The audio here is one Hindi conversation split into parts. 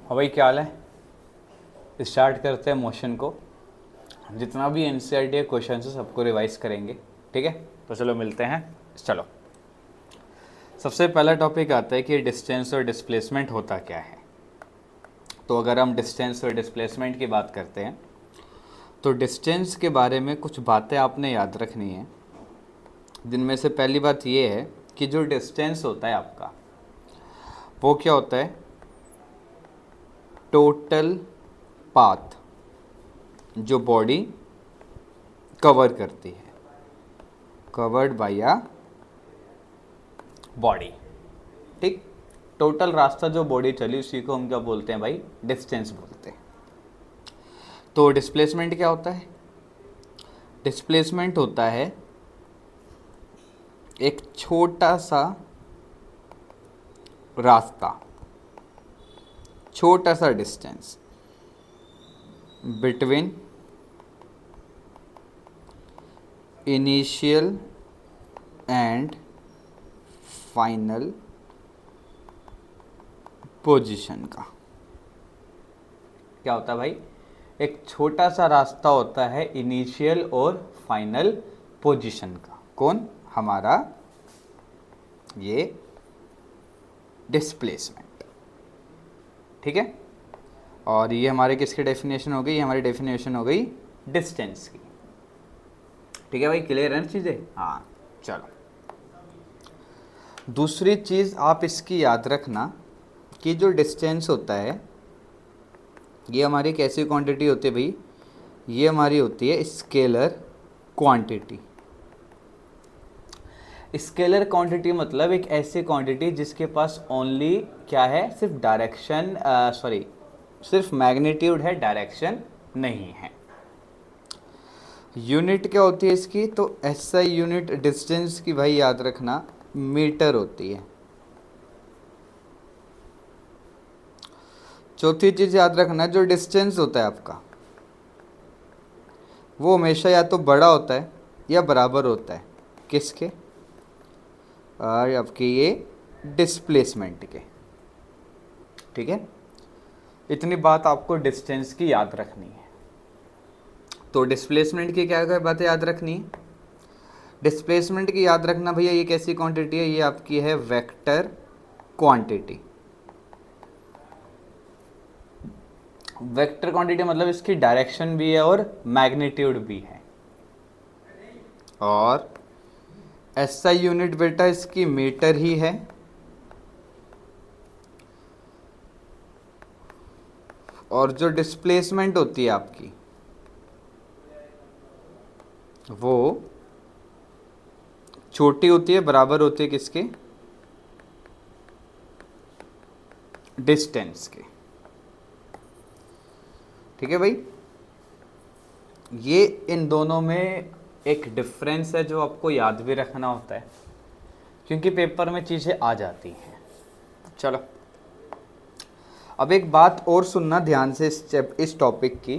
हाँ भाई, क्या हाल है। स्टार्ट करते हैं मोशन को। जितना भी एनसीईआरटी क्वेश्चन है सबको रिवाइज करेंगे, ठीक है। तो चलो मिलते हैं। चलो, सबसे पहला टॉपिक आता है कि डिस्टेंस और डिस्प्लेसमेंट होता क्या है। तो अगर हम डिस्टेंस और डिस्प्लेसमेंट की बात करते हैं तो डिस्टेंस के बारे में कुछ बातें आपने याद रखनी है, जिनमें से पहली बात ये है कि जो डिस्टेंस होता है आपका वो क्या होता है, टोटल पाथ जो बॉडी कवर करती है, कवर्ड बाय अ बॉडी, ठीक। टोटल रास्ता जो बॉडी चली उसी को हम क्या बोलते हैं भाई, डिस्टेंस बोलते हैं। तो डिस्प्लेसमेंट क्या होता है? डिस्प्लेसमेंट होता है एक छोटा सा रास्ता, छोटा सा distance between initial and final position का। क्या होता है भाई? एक छोटा सा रास्ता होता है इनिशियल और फाइनल पोजीशन का। कौन? हमारा ये डिस्प्लेसमेंट, ठीक है। और ये हमारे किसकी डेफिनेशन हो गई? ये हमारी डेफिनेशन हो गई डिस्टेंस की, ठीक है भाई। क्लियर है ना चीज़ें? हाँ, चलो। दूसरी चीज़ आप इसकी याद रखना कि जो डिस्टेंस होता है ये हमारी कैसी क्वांटिटी होती है भाई? ये हमारी होती है स्केलर क्वांटिटी। स्केलर क्वांटिटी मतलब एक ऐसी क्वांटिटी जिसके पास ओनली क्या है, सिर्फ डायरेक्शन, सिर्फ मैग्नीट्यूड है, डायरेक्शन नहीं है। यूनिट क्या होती है इसकी? तो एसआई यूनिट डिस्टेंस की भाई याद रखना मीटर होती है। चौथी चीज़ याद रखना, जो डिस्टेंस होता है आपका वो हमेशा या तो बड़ा होता है या बराबर होता है किसके? और आपके ये डिस्प्लेसमेंट के, ठीक है। इतनी बात आपको डिस्टेंस की याद रखनी है। तो डिस्प्लेसमेंट की क्या क्या बातें याद रखनी है? डिस्प्लेसमेंट की याद रखना भैया, ये कैसी क्वांटिटी है? ये आपकी है वेक्टर क्वांटिटी। वेक्टर क्वांटिटी मतलब इसकी डायरेक्शन भी है और मैग्नीट्यूड भी है। और एसआई यूनिट बेटा इसकी मीटर ही है। और जो डिस्प्लेसमेंट होती है आपकी वो छोटी होती है, बराबर होती है किसके? डिस्टेंस के, ठीक है भाई। ये इन दोनों में एक डिफरेंस है जो आपको याद भी रखना होता है, क्योंकि पेपर में चीज़ें आ जाती हैं। चलो, अब एक बात और सुनना ध्यान से इस टॉपिक की,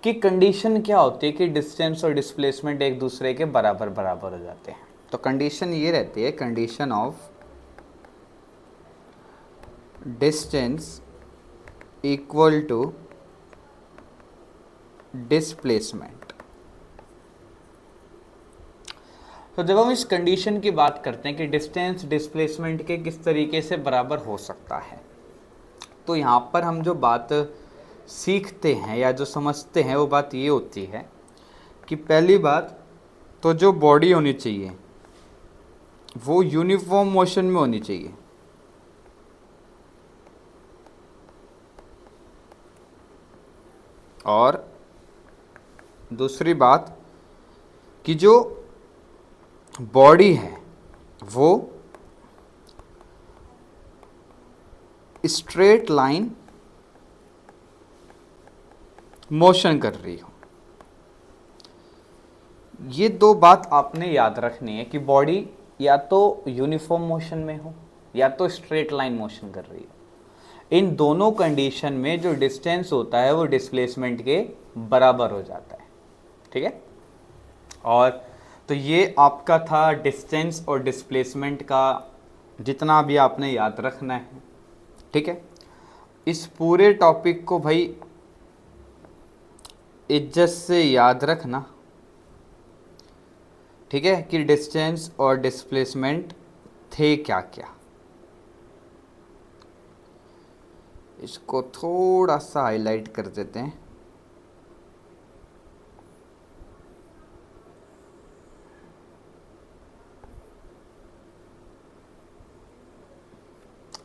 कि कंडीशन क्या होती है कि डिस्टेंस और डिस्प्लेसमेंट एक दूसरे के बराबर बराबर हो जाते हैं। तो कंडीशन ये रहती है, condition of distance equal to displacement. तो जब हम इस कंडीशन की बात करते हैं कि डिस्टेंस डिस्प्लेसमेंट के किस तरीके से बराबर हो सकता है, तो यहाँ पर हम जो बात सीखते हैं या जो समझते हैं वो बात ये होती है कि पहली बात तो जो बॉडी होनी चाहिए वो यूनिफॉर्म मोशन में होनी चाहिए। और दूसरी बात कि जो बॉडी है वो स्ट्रेट लाइन मोशन कर रही हो। ये दो बात आपने याद रखनी है कि बॉडी या तो यूनिफॉर्म मोशन में हो या तो स्ट्रेट लाइन मोशन कर रही हो। इन दोनों कंडीशन में जो डिस्टेंस होता है वो डिस्प्लेसमेंट के बराबर हो जाता है, ठीक है। और तो ये आपका था डिस्टेंस और डिस्प्लेसमेंट का जितना भी आपने याद रखना है, ठीक है। इस पूरे टॉपिक को भाई इज्जत से याद रखना, ठीक है, कि डिस्टेंस और डिस्प्लेसमेंट थे क्या क्या। इसको थोड़ा सा हाईलाइट कर देते हैं।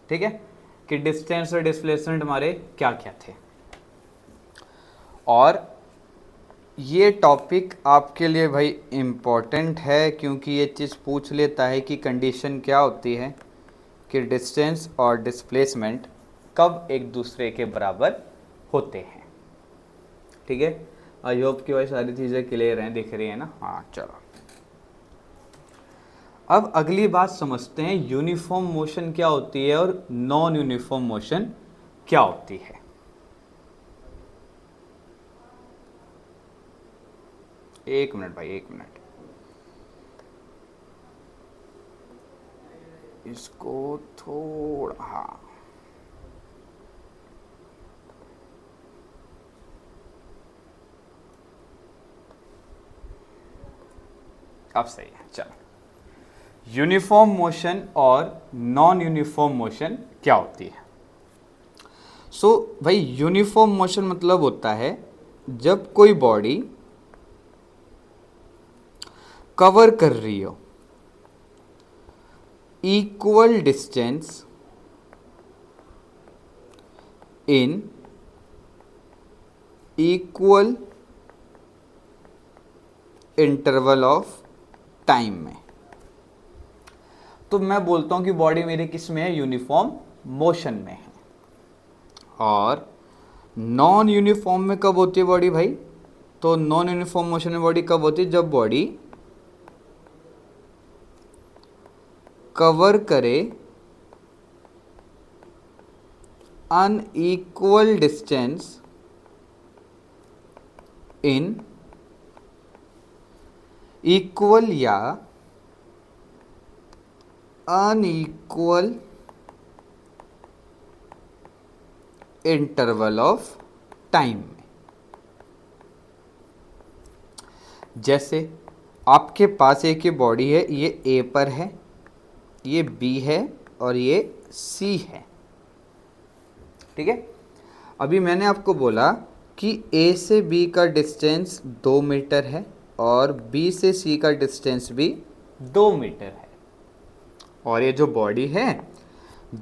ठीक है, कि डिस्टेंस और डिस्प्लेसमेंट हमारे क्या क्या थे। और ये टॉपिक आपके लिए भाई इम्पोर्टेंट है, क्योंकि ये चीज़ पूछ लेता है कि कंडीशन क्या होती है कि डिस्टेंस और डिस्प्लेसमेंट कब एक दूसरे के बराबर होते हैं। ठीक है, आई होप कि भाई सारी चीज़ें क्लियर हैं, दिख रही है ना। हाँ चलो, अब अगली बात समझते हैं, यूनिफॉर्म मोशन क्या होती है और नॉन यूनिफॉर्म मोशन क्या होती है। एक मिनट भाई, एक मिनट, इसको थोड़ा, हाँ अब सही है। चलो, यूनिफॉर्म मोशन और नॉन यूनिफॉर्म मोशन क्या होती है। सो भाई यूनिफॉर्म मोशन मतलब होता है जब कोई बॉडी कवर कर रही हो equal distance in equal interval of time में। तो मैं बोलता हूं कि बॉडी मेरी किस में है, यूनिफॉर्म मोशन में है। और नॉन यूनिफॉर्म में कब होती है बॉडी भाई, तो नॉन यूनिफॉर्म मोशन में बॉडी कब होती है, जब बॉडी कवर करे अनइक्वल डिस्टेंस इन इक्वल या अनइक्वल इंटरवल ऑफ टाइम में। जैसे आपके पास एक ये बॉडी है, ये ए पर है, ये बी है और ये सी है। ठीक है, अभी मैंने आपको बोला कि ए से बी का डिस्टेंस 2 मीटर है और बी से सी का डिस्टेंस भी 2 मीटर है। और ये जो बॉडी है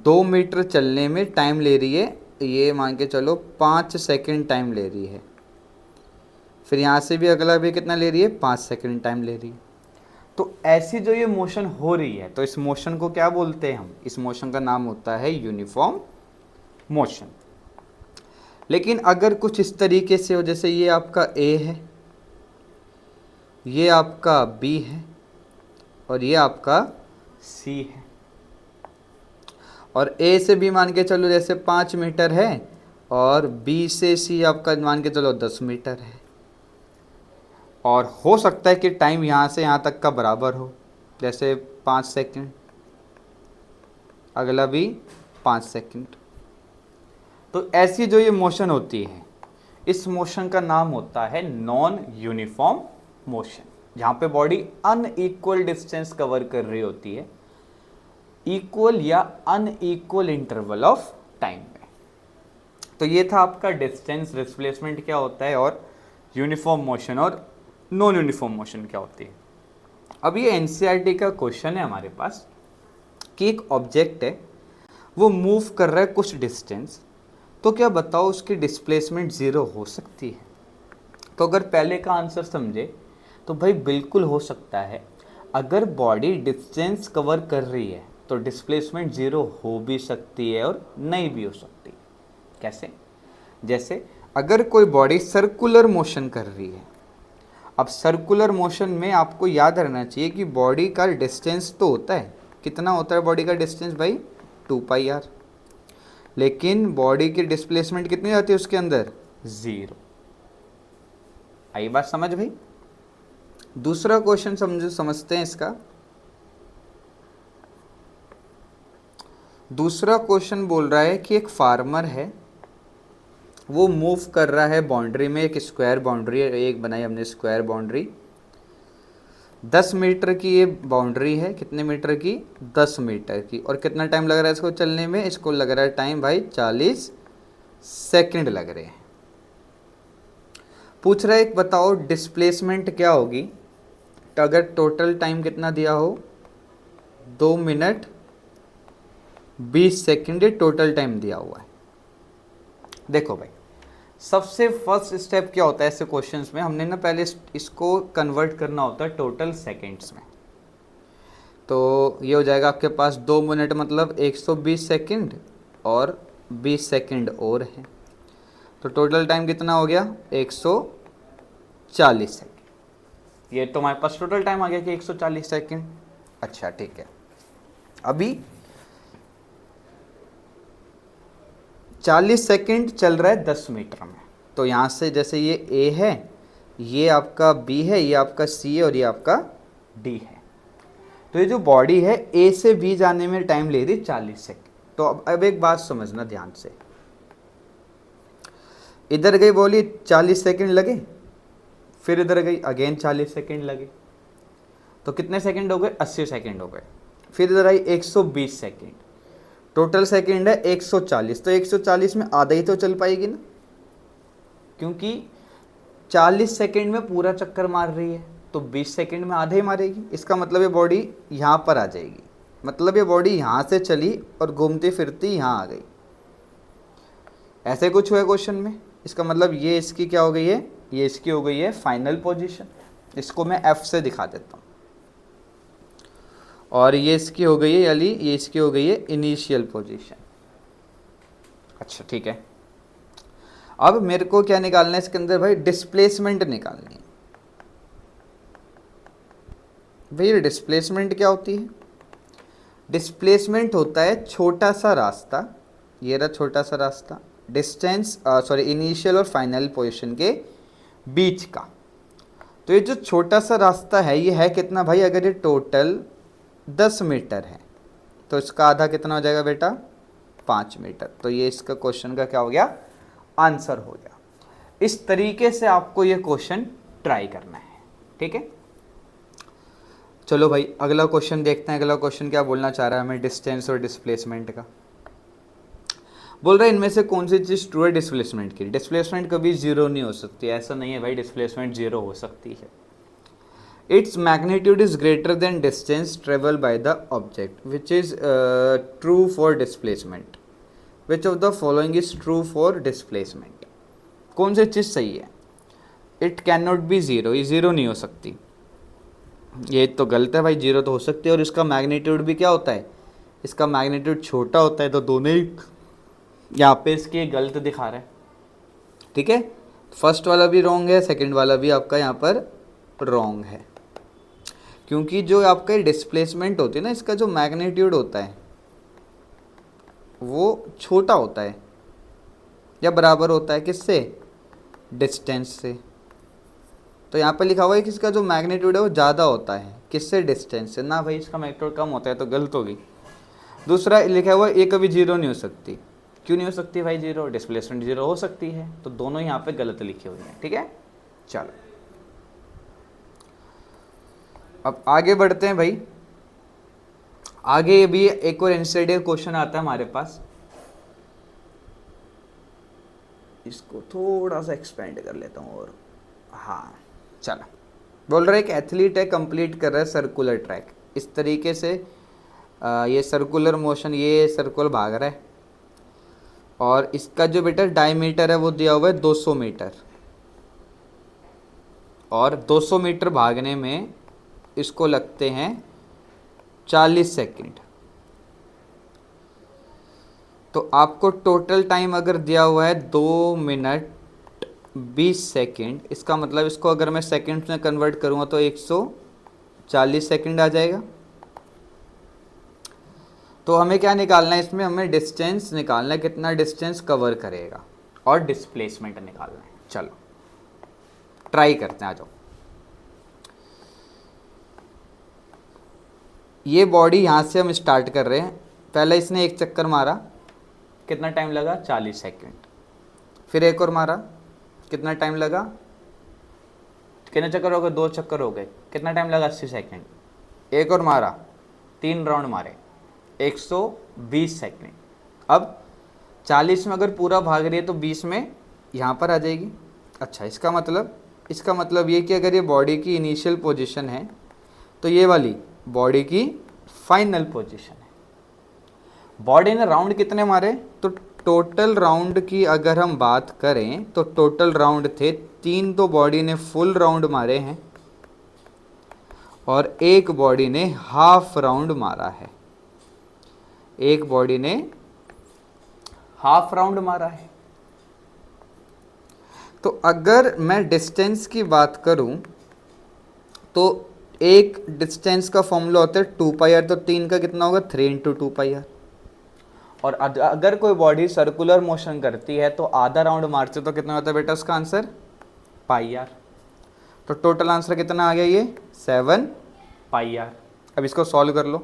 2 मीटर चलने में टाइम ले रही है, ये मान के चलो 5 सेकंड टाइम ले रही है। फिर यहाँ से भी अगला भी कितना ले रही है, 5 सेकंड टाइम ले रही है। तो ऐसी जो ये मोशन हो रही है, तो इस मोशन को क्या बोलते हैं हम, इस मोशन का नाम होता है यूनिफॉर्म मोशन। लेकिन अगर कुछ इस तरीके से हो, जैसे ये आपका ए है, ये आपका बी है और ये आपका सी है, और ए से बी मान के चलो जैसे 5 मीटर है और बी से सी आपका मान के चलो 10 मीटर है। और हो सकता है कि टाइम यहाँ से यहाँ तक का बराबर हो, जैसे 5 सेकंड, अगला भी 5 सेकंड। तो ऐसी जो ये मोशन होती है, इस मोशन का नाम होता है नॉन यूनिफॉर्म मोशन, जहाँ पे बॉडी अनइक्वल डिस्टेंस कवर कर रही होती है इक्वल या अनइक्वल इंटरवल ऑफ टाइम में। तो ये था आपका डिस्टेंस, डिस्प्लेसमेंट क्या होता है, और यूनिफॉर्म मोशन और नॉन यूनिफॉर्म मोशन क्या होती है। अब ये एनसीईआरटी का क्वेश्चन है हमारे पास कि एक ऑब्जेक्ट है, वो मूव कर रहा है कुछ डिस्टेंस, तो क्या बताओ उसकी डिस्प्लेसमेंट 0 हो सकती है। तो अगर पहले का आंसर समझे तो भाई बिल्कुल हो सकता है। अगर बॉडी डिस्टेंस कवर कर रही है तो डिस्प्लेसमेंट 0 हो भी सकती है और नहीं भी हो सकती। कैसे, जैसे अगर कोई बॉडी सर्कुलर मोशन कर रही है, अब सर्कुलर मोशन में आपको याद रहना चाहिए कि बॉडी का डिस्टेंस तो होता है, कितना होता है बॉडी का डिस्टेंस भाई, 2πr, लेकिन बॉडी की डिस्प्लेसमेंट कितनी आती है उसके अंदर, 0। आई बात समझ भाई। दूसरा क्वेश्चन समझते हैं इसका। दूसरा क्वेश्चन बोल रहा है कि एक फार्मर है, वो मूव कर रहा है बाउंड्री में, एक स्क्वायर बाउंड्री है, एक बनाई हमने स्क्वायर बाउंड्री, 10 मीटर की ये बाउंड्री है, कितने मीटर की, 10 मीटर की, और कितना टाइम लग रहा है इसको चलने में, इसको लग रहा है टाइम भाई 40 सेकंड लग रहे हैं। पूछ रहा है एक बताओ डिस्प्लेसमेंट क्या होगी, तो अगर टोटल टाइम कितना दिया हो 2 मिनट 20 सेकंड ये टोटल टाइम दिया हुआ है। देखो भाई सबसे फर्स्ट स्टेप क्या होता है ऐसे क्वेश्चंस में, हमने ना पहले इसको कन्वर्ट करना होता है टोटल सेकंड्स में। तो ये हो जाएगा आपके पास 2 मिनट मतलब 120 सेकंड और 20 सेकंड और है, तो टोटल टाइम कितना हो गया 140 सेकंड। ये तो हमारे पास टोटल टाइम आ गया कि 140 सेकंड। अच्छा ठीक है, अभी 40 सेकंड चल रहा है 10 मीटर में, तो यहाँ से जैसे ये A है, ये आपका B है, ये आपका C है और ये आपका D है। तो ये जो बॉडी है A से B जाने में टाइम ले रही 40 सेकंड। तो अब एक बात समझना ध्यान से, इधर गई बोली 40 सेकंड लगे, फिर इधर गई अगेन 40 सेकंड लगे, तो कितने सेकंड हो गए 80 सेकंड हो गए। फिर इधर आई 120 सेकंड, टोटल सेकंड है 140, तो 140 में आधा ही तो चल पाएगी ना, क्योंकि 40 सेकंड में पूरा चक्कर मार रही है, तो 20 सेकंड में आधे ही मारेगी। इसका मतलब ये बॉडी यहाँ पर आ जाएगी, मतलब ये बॉडी यहाँ से चली और घूमती फिरती यहाँ आ गई, ऐसे कुछ हुआ क्वेश्चन में। इसका मतलब ये इसकी क्या हो गई है, ये इसकी हो गई है फाइनल पोजीशन, इसको मैं F से दिखा देता हूँ, और ये इसकी हो गई है यानी ये इसकी हो गई है इनिशियल पोजीशन। अच्छा ठीक है, अब मेरे को क्या निकालना है इसके अंदर भाई, डिस्प्लेसमेंट निकालनी है। भाई डिस्प्लेसमेंट क्या होती है, डिस्प्लेसमेंट होता है छोटा सा रास्ता, ये रहा छोटा सा रास्ता, डिस्टेंस सॉरी इनिशियल और फाइनल पोजीशन के बीच का। तो ये जो छोटा सा रास्ता है ये है कितना भाई, अगर ये टोटल 10 मीटर है तो इसका आधा कितना हो जाएगा बेटा 5 मीटर। तो ये इसका क्वेश्चन का क्या हो गया, आंसर हो गया। इस तरीके से आपको ये क्वेश्चन ट्राई करना है, ठीक है। चलो भाई अगला क्वेश्चन देखते हैं। अगला क्वेश्चन क्या बोलना चाह रहा है हमें, डिस्टेंस और डिस्प्लेसमेंट का। बोल रहा है इनमें से कौन सी चीज़ ट्रू है डिस्प्लेसमेंट की। डिस्प्लेसमेंट कभी जीरो नहीं हो सकती, ऐसा नहीं है भाई डिस्प्लेसमेंट जीरो हो सकती है। Its magnitude is greater than distance travel by the object which is true for displacement. Which of the following is true for displacement. कौन सी चीज़ सही है, it can not be zero, ये ज़ीरो नहीं हो सकती, ये तो गलत है भाई, जीरो तो हो सकती है। और इसका मैग्नीट्यूड भी क्या होता है, इसका मैग्नीट्यूड छोटा होता है, तो दोनों ही यहाँ पे इसके गलत दिखा रहा है, ठीक है। फर्स्ट वाला भी रॉन्ग है, सेकंड वाला भी आपका यहाँ पर रॉन्ग है, क्योंकि जो आपका डिस्प्लेसमेंट होती है ना, इसका जो मैग्नीट्यूड होता है वो छोटा होता है या बराबर होता है किससे, डिस्टेंस से। तो यहाँ पे लिखा हुआ है कि इसका जो मैग्नीट्यूड है वो ज़्यादा होता है किससे, डिस्टेंस से। ना भाई इसका मैग्नीट्यूड कम होता है, तो गलत होगी। दूसरा लिखा हुआ है ये कभी जीरो नहीं हो सकती। क्यों नहीं हो सकती भाई जीरो, डिस्प्लेसमेंट जीरो हो सकती है, तो दोनों यहाँ पे गलत लिखे हुए हैं, ठीक है। चलो अब आगे बढ़ते हैं भाई। आगे भी एक और एनसीईआरटी क्वेश्चन आता है हमारे पास, इसको थोड़ा सा एक्सपेंड कर लेता हूँ और हाँ चलो। बोल रहा है एक एथलीट है, कंप्लीट कर रहा है सर्कुलर ट्रैक। इस तरीके से ये सर्कुलर मोशन, ये सर्कुलर भाग रहा है, और इसका जो बेटा डायमीटर है वो दिया हुआ है 200 मीटर, और 200 मीटर भागने में इसको लगते हैं 40 सेकंड। तो आपको टोटल टाइम अगर दिया हुआ है 2 मिनट 20 सेकंड, इसका मतलब इसको अगर मैं सेकंड्स में कन्वर्ट करूँगा तो 140 सेकंड आ जाएगा। तो हमें क्या निकालना है इसमें, हमें डिस्टेंस निकालना है, कितना डिस्टेंस कवर करेगा, और डिस्प्लेसमेंट निकालना है। चलो ट्राई करते हैं, आ जाओ। ये बॉडी यहाँ से हम स्टार्ट कर रहे हैं, पहले इसने एक चक्कर मारा, कितना टाइम लगा 40 सेकंड। फिर एक और मारा, कितना टाइम लगा, कितने चक्कर हो गए, 2 चक्कर हो गए, कितना टाइम लगा, 80 सेकेंड। एक और मारा, 3 राउंड मारे, 120 सेकेंड। अब 40 में अगर पूरा भाग रही है तो 20 में यहाँ पर आ जाएगी। अच्छा, इसका मतलब ये कि अगर ये बॉडी की इनिशियल पोजीशन है तो ये वाली बॉडी की फाइनल पोजीशन है। बॉडी ने राउंड कितने मारे, तो टोटल राउंड की अगर हम बात करें तो टोटल राउंड थे 3, तो बॉडी ने फुल राउंड मारे हैं और एक बॉडी ने हाफ राउंड मारा है। एक बॉडी ने हाफ राउंड मारा है। तो अगर मैं डिस्टेंस की बात करूं तो एक डिस्टेंस का फॉर्मूला होता है 2πr, तो 3 का कितना होगा, 3 × 2πr। और अगर कोई बॉडी सर्कुलर मोशन करती है तो आधा राउंड मारते तो कितना होता है बेटा उसका आंसर, πr। तो टोटल आंसर कितना आ गया, ये 7πr। अब इसको सॉल्व कर लो,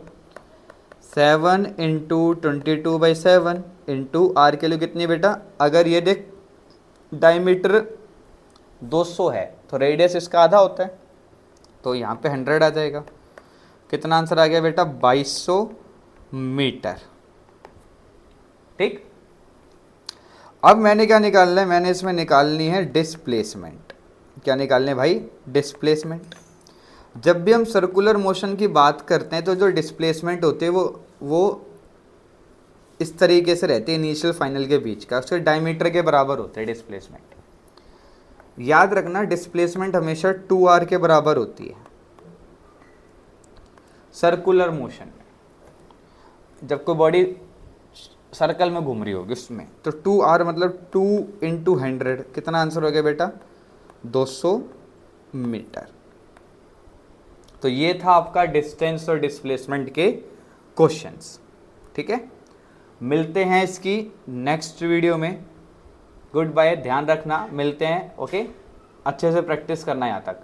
7 × 22/7 इंटू आर के लिए कितनी बेटा, अगर ये देख डायमीटर 200 है तो रेडियस इसका आधा होता है, तो यहाँ पे 100 आ जाएगा। कितना आंसर आ गया बेटा, 2200 मीटर। ठीक, अब मैंने क्या निकालना है, मैंने इसमें निकालनी है डिस्प्लेसमेंट। क्या निकालने है भाई, डिस्प्लेसमेंट। जब भी हम सर्कुलर मोशन की बात करते हैं तो जो डिस्प्लेसमेंट होते हैं वो इस तरीके से रहते हैं, इनिशियल फाइनल के बीच का, उसके डायमीटर के बराबर होते हैं डिस्प्लेसमेंट। याद रखना डिस्प्लेसमेंट हमेशा 2r के बराबर होती है सर्कुलर मोशन में। जब कोई बॉडी सर्कल में घूम रही होगी उसमें, तो 2r मतलब 2 × 100, कितना आंसर हो गया बेटा, 200 मीटर। तो ये था आपका डिस्टेंस और डिस्प्लेसमेंट के क्वेश्चंस। ठीक है, मिलते हैं इसकी नेक्स्ट वीडियो में। गुड बाय, ध्यान रखना, मिलते हैं। ओके, अच्छे से प्रैक्टिस करना यहाँ तक।